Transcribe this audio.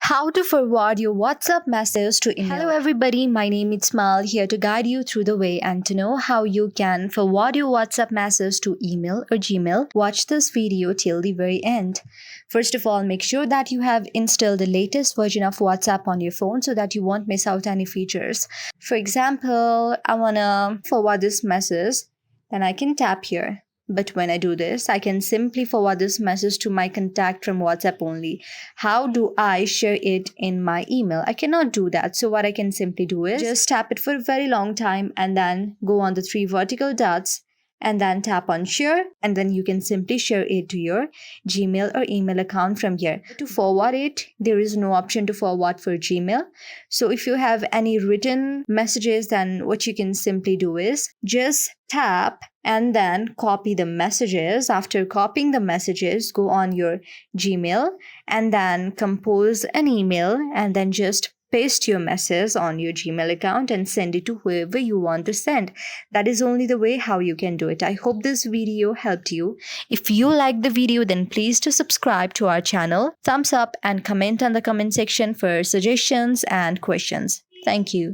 How to forward your WhatsApp message to email. Hello everybody, my name is Mal here to guide you through the way and to know how you can forward your WhatsApp message to email or Gmail. Watch this video till the very end. First of all, make sure that you have installed the latest version of WhatsApp on your phone so that you won't miss out any features. For example, I want to forward this message, then I can tap here. But when I do this, I can simply forward this message to my contact from WhatsApp only. How do I share it in my email? I cannot do that. So what I can simply do is just tap it for a very long time and then go on the three vertical dots and then tap on share, and then you can simply share it to your Gmail or email account from here. To forward it, there is no option to forward for Gmail. So if you have any written messages, then what you can simply do is just tap and then copy the messages. After copying the messages, go on your Gmail and then compose an email and then just paste your message on your Gmail account and send it to whoever you want to send. That is only the way how you can do it. I hope this video helped you. If you liked the video, then please to subscribe to our channel, thumbs up and comment on the comment section for suggestions and questions. Thank you.